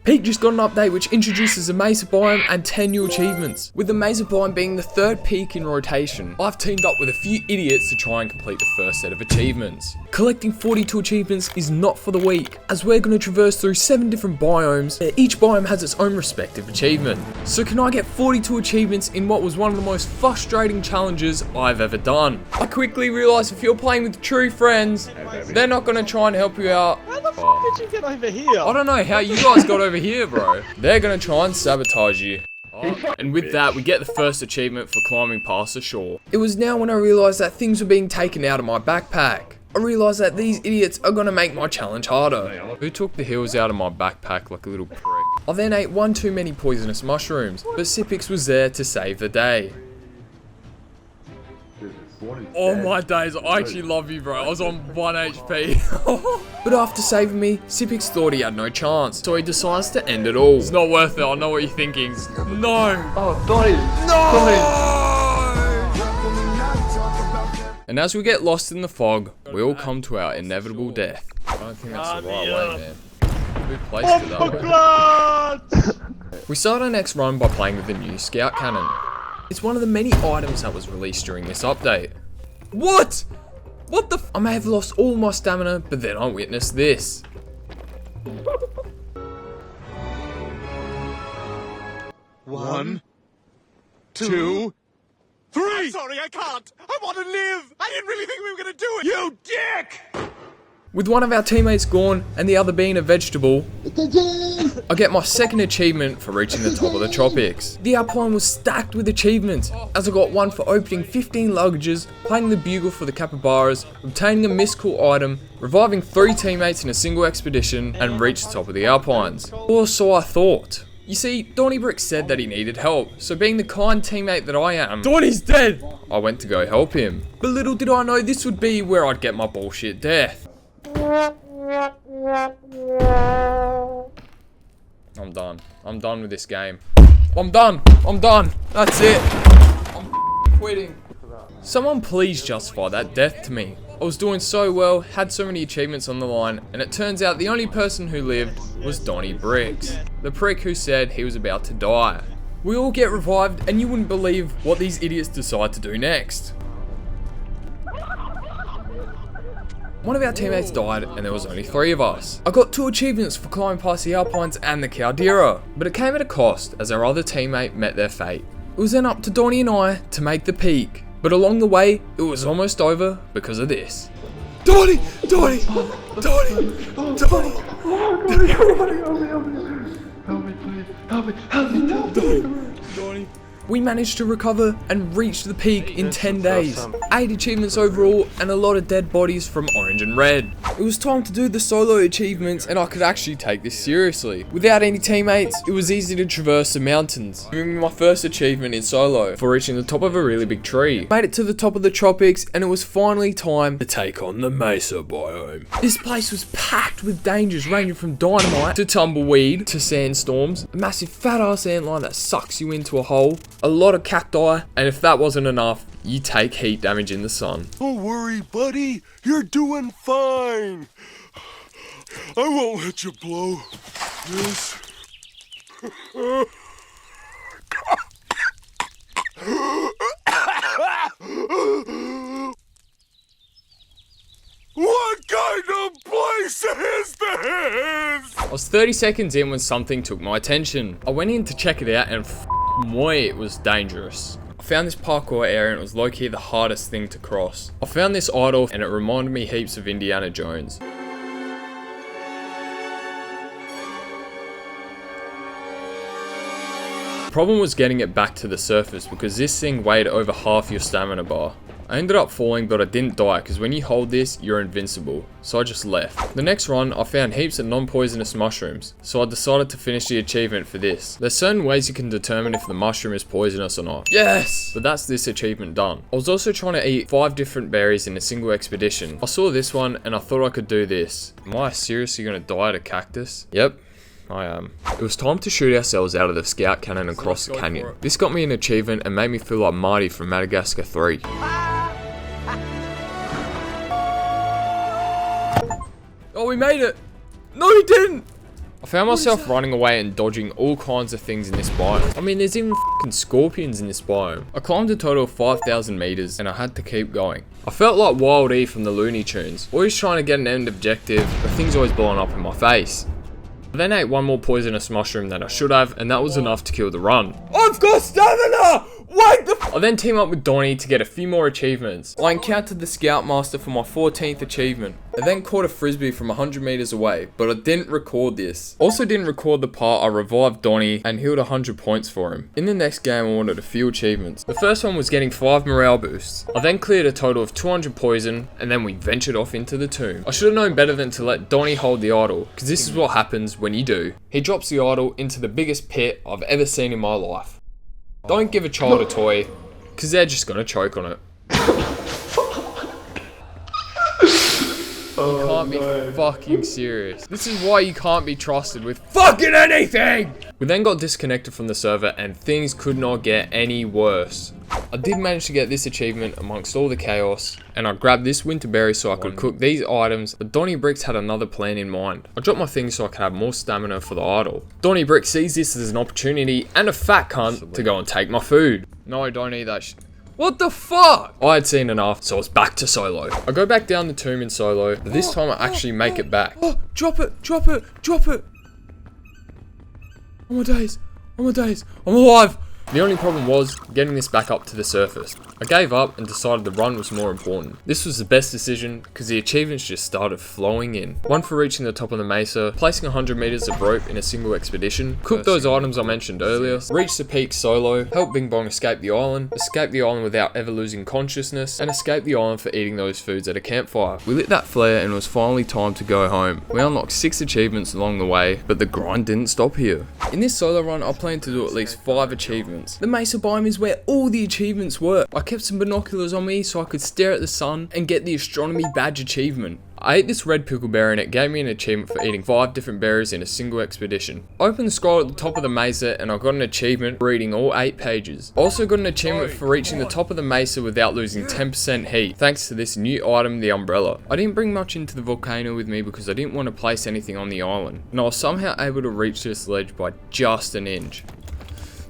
Peak just got an update which introduces a Mesa biome and 10 new achievements. With the Mesa biome being the third peak in rotation, I've teamed up with a few idiots to try and complete the first set of achievements. Collecting 42 achievements is not for the weak, as we're going to traverse through 7 different biomes, and each biome has its own respective achievement. So can I get 42 achievements in what was one of the most frustrating challenges I've ever done? I quickly realised if you're playing with true friends, they're not going to try and help you out. How the fuck did you get over here? I don't know how you guys got over here, bro. They're gonna try and sabotage you. And with that, we get the first achievement for climbing past the shore. It was now when I realised that things were being taken out of my backpack. I realised that these idiots are gonna make my challenge harder. Who took the heels out of my backpack like a little prick? I then ate one too many poisonous mushrooms, but Sipix was there to save the day. Oh my days, I actually love you, bro. I was on 1 HP. But after saving me, Sipix thought he had no chance, so he decides to end it all. It's not worth it, I know what you're thinking. No! Oh, Donnie! No! And as we get lost in the fog, we all come to our inevitable death. I don't think that's the right way, man. Who placed it that way? We start our next run by playing with the new scout cannon. It's one of the many items that was released during this update. What? What the I may have lost all my stamina, but then I witnessed this. One, two, three! I'm sorry, I can't! I want to live! I didn't really think we were gonna do it! You dick! With one of our teammates gone and the other being a vegetable, I get my second achievement for reaching the top of the tropics. The outline was stacked with achievements, as I got one for opening 15 luggages, playing the bugle for the capybaras, obtaining a mystical item, reviving 3 teammates in a single expedition, and reached the top of the Alpines. Or so I thought. You see, Donnie Brick said that he needed help, so being the kind teammate that I am, Donnie's dead! I went to go help him. But little did I know this would be where I'd get my bullshit death. I'm done. I'm done with this game. I'm done. I'm done. That's it. I'm quitting. Someone please justify that death to me. I was doing so well, had so many achievements on the line, and it turns out the only person who lived was Donnie Bricks, the prick who said he was about to die. We all get revived, and you wouldn't believe what these idiots decide to do next. One of our teammates died and there was only 3 of us. I got 2 achievements for climbing past the Alpines and the Caldera, but it came at a cost as our other teammate met their fate. It was then up to Donnie and I to make the peak, but along the way, it was almost over because of this. Donnie! Donnie! Donnie! Donnie! Donnie! We managed to recover and reach the peak in 10 days. 8 achievements overall and a lot of dead bodies from orange and red. It was time to do the solo achievements and I could actually take this seriously. Without any teammates, it was easy to traverse the mountains, giving me my first achievement in solo for reaching the top of a really big tree. Made it to the top of the tropics and it was finally time to take on the Mesa biome. This place was packed with dangers ranging from dynamite to tumbleweed to sandstorms, a massive fat ass antlion that sucks you into a hole, a lot of cacti, and if that wasn't enough, you take heat damage in the sun. Don't worry, buddy. You're doing fine. I won't let you blow this. What kind of place is this? I was 30 seconds in when something took my attention. I went in to check it out and boy, it was dangerous. I found this parkour area and it was low-key the hardest thing to cross. I found this idol and it reminded me heaps of Indiana Jones. The problem was getting it back to the surface because this thing weighed over half your stamina bar. I ended up falling, but I didn't die because when you hold this, you're invincible. So I just left. The next run, I found heaps of non-poisonous mushrooms. So I decided to finish the achievement for this. There's certain ways you can determine if the mushroom is poisonous or not. Yes! But that's this achievement done. I was also trying to eat 5 different berries in a single expedition. I saw this one and I thought I could do this. Am I seriously gonna die at a cactus? Yep. I am. It was time to shoot ourselves out of the scout cannon and cross the canyon. This got me an achievement and made me feel like Marty from Madagascar 3. Oh, we made it! No, he didn't! I found myself running away and dodging all kinds of things in this biome. I mean, there's even f***ing scorpions in this biome. I climbed a total of 5,000 meters and I had to keep going. I felt like Wild E from the Looney Tunes, always trying to get an end objective, but things always blowing up in my face. I then ate one more poisonous mushroom than I should have, and that was enough to kill the run. I've got stamina! Wait the f— I then team up with Donnie to get a few more achievements. I encountered the Scoutmaster for my 14th achievement. I then caught a frisbee from 100 meters away, but I didn't record this. Also didn't record the part I revived Donnie and healed 100 points for him. In the next game I wanted a few achievements. The first one was getting 5 morale boosts. I then cleared a total of 200 poison, and then we ventured off into the tomb. I should have known better than to let Donnie hold the idol, because this is what happens when you do. He drops the idol into the biggest pit I've ever seen in my life. Don't give a child a toy, because they're just gonna choke on it. You can't be fucking serious. This is why you can't be trusted with fucking anything! We then got disconnected from the server and things could not get any worse. I did manage to get this achievement amongst all the chaos, and I grabbed this winterberry so I could cook these items, but Donnie Bricks had another plan in mind. I dropped my things so I could have more stamina for the idol. Donnie Bricks sees this as an opportunity and a fat cunt to go and take my food. No, don't eat that shit. What the fuck? I had seen enough, so I was back to solo. I go back down the tomb in solo, but this time I actually make it back. Oh, drop it, drop it, drop it. Oh my days, oh my days, I'm alive. The only problem was getting this back up to the surface. I gave up and decided the run was more important. This was the best decision because the achievements just started flowing in. One for reaching the top of the Mesa, placing 100 meters of rope in a single expedition, cook those items I mentioned earlier, reach the peak solo, help Bing Bong escape the island without ever losing consciousness, and escape the island for eating those foods at a campfire. We lit that flare and it was finally time to go home. We unlocked 6 achievements along the way, but the grind didn't stop here. In this solo run, I plan to do at least 5 achievements. The Mesa biome is where all the achievements were. I kept some binoculars on me so I could stare at the sun and get the astronomy badge achievement. I ate this red pickleberry and it gave me an achievement for eating 5 different berries in a single expedition. I opened the scroll at the top of the Mesa and I got an achievement for reading all 8 pages. I also got an achievement for reaching the top of the Mesa without losing 10% heat, thanks to this new item, the umbrella. I didn't bring much into the volcano with me because I didn't want to place anything on the island, and I was somehow able to reach this ledge by just an inch.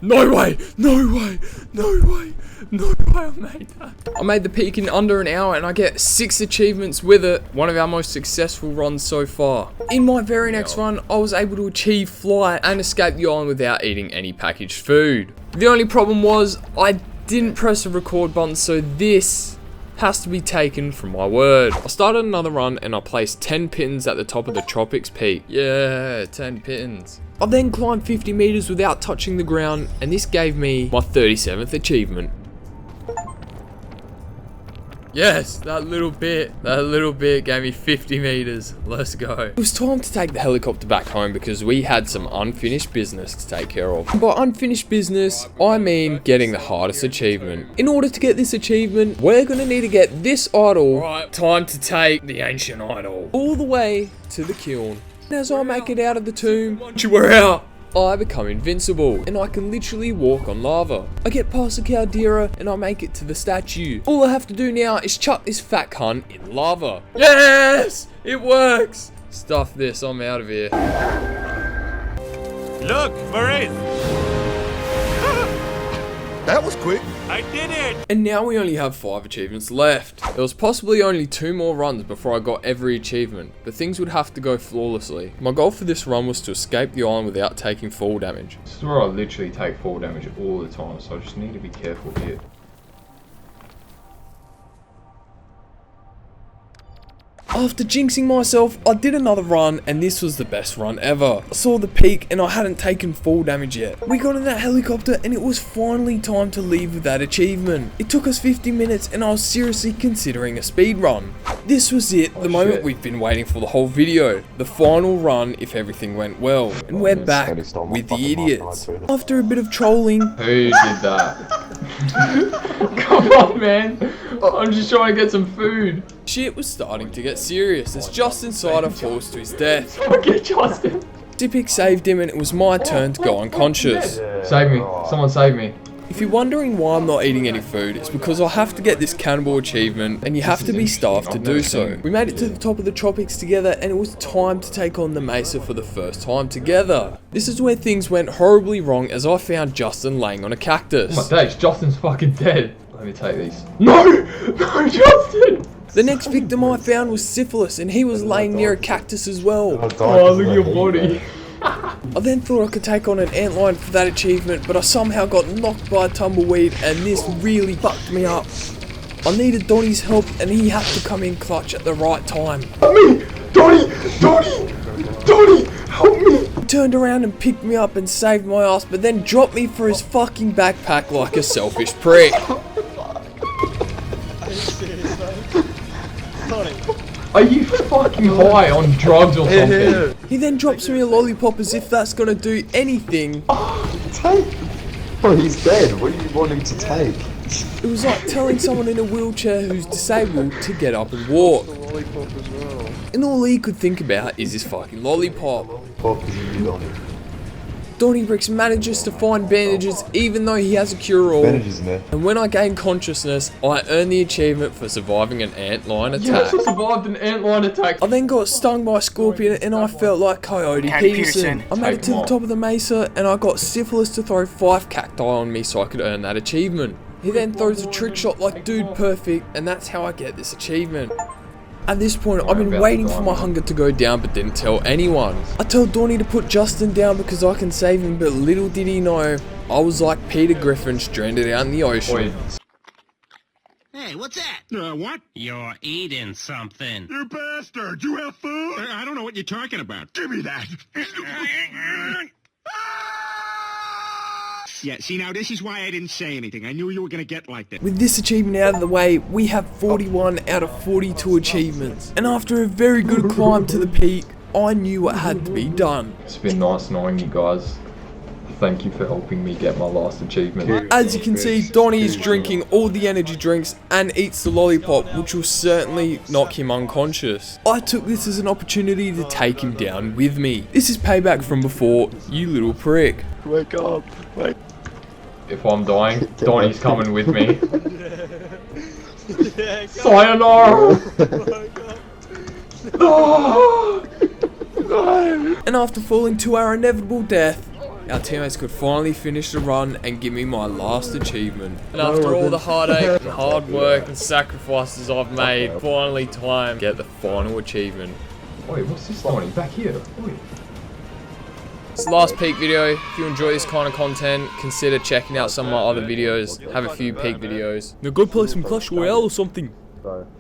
No way, no way, no way, no way I made that. I made the peak in under an hour and I get 6 achievements with it. One of our most successful runs so far. In my very next run, I was able to achieve flight and escape the island without eating any packaged food. The only problem was I didn't press the record button, so this has to be taken from my word. I started another run and I placed 10 pins at the top of the Tropics peak. Yeah, 10 pins. I then climbed 50 meters without touching the ground, and this gave me my 37th achievement. Yes, that little bit gave me 50 meters. Let's go. It was time to take the helicopter back home because we had some unfinished business to take care of. And by unfinished business, I mean getting the hardest achievement. In order to get this achievement, we're gonna need to get this idol. Right, time to take the ancient idol all the way to the kiln. And as I make it out of the tomb, we're out. I become invincible, and I can literally walk on lava. I get past the caldera, and I make it to the statue. All I have to do now is chuck this fat cunt in lava. Yes! It works! Stuff this, I'm out of here. Look, we're in. That was quick. I did it! And now we only have 5 achievements left. There was possibly only 2 more runs before I got every achievement, but things would have to go flawlessly. My goal for this run was to escape the island without taking fall damage. This is where I literally take fall damage all the time, so I just need to be careful here. After jinxing myself, I did another run, and this was the best run ever. I saw the peak and I hadn't taken fall damage yet. We got in that helicopter and it was finally time to leave with that achievement. It took us 50 minutes and I was seriously considering a speed run. This was it, the moment we've been waiting for the whole video. The final run if everything went well. And we're back with the idiots. After a bit of trolling. Who did that? Come on, man. I'm just trying to get some food. Shit was starting to get serious as Justin Sider falls to his death. Get Justin. Dipic saved him and it was my turn to go unconscious. Save me. Someone save me. If you're wondering why I'm not eating any food, it's because I have to get this cannibal achievement and you have to be starved to do so. We made it to the top of the tropics together and it was time to take on the Mesa for the first time together. This is where things went horribly wrong as I found Justin laying on a cactus. Oh my days, Justin's fucking dead. Let me take these. No! No, Justin! The next victim I found was Syphilis and he was laying near a cactus as well. Oh, look at your body. I then thought I could take on an antlion for that achievement, but I somehow got knocked by a tumbleweed and this really fucked me up. I needed Donnie's help and he had to come in clutch at the right time. Help me! Donnie! Donnie! Donnie! Help me! He turned around and picked me up and saved my ass, but then dropped me for his fucking backpack like a selfish prick. Are you serious, mate? Donnie. Are you fucking high on drugs or something? He then drops me a lollipop as if that's gonna do anything. Take. Oh, he's dead. What do you want him to take? It was like telling someone in a wheelchair who's disabled to get up and walk. Lollipop as well. And all he could think about is his fucking lollipop. Pop is in Donnie. Donnie Bricks manages to find bandages even though he has a cure-all. Bandages in there. And when I gain consciousness, I earn the achievement for surviving an antlion You attack. actually survived an antlion attack. I then got stung by a scorpion and I felt like Coyote Peterson. I made it to the top of the Mesa and I got Syphilis to throw 5 cacti on me so I could earn that achievement. He then throws a trick shot like Dude Perfect and that's how I get this achievement. At this point, I've been waiting for my hunger to go down but didn't tell anyone. I told Donnie to put Justin down because I can save him, but little did he know, I was like Peter Griffin stranded out in the ocean. Hey, what's that? What? You're eating something. You bastard! You have food? I don't know what you're talking about. Give me that! Yeah, see now, this is why I didn't say anything. I knew you were gonna get like this. With this achievement out of the way, we have 41 out of 42 achievements. And after a very good climb to the peak, I knew what had to be done. It's been nice knowing you guys. Thank you for helping me get my last achievement. As you can see, Donnie is drinking all the energy drinks and eats the lollipop, which will certainly knock him unconscious. I took this as an opportunity to take him down with me. This is payback from before, you little prick. Wake up. Wake If I'm dying, Donnie's coming with me. Yeah, Sayonara! wake up. And after falling to our inevitable death, our teammates could finally finish the run and give me my last achievement. And after all the heartache and hard work and sacrifices I've made, finally time to get the final achievement. Wait, what's this Donnie? Back here. Wait. It's the last peak video. If you enjoy this kind of content, consider checking out some of my other videos. Have a few peak videos. Now go play some Clash Royale or something.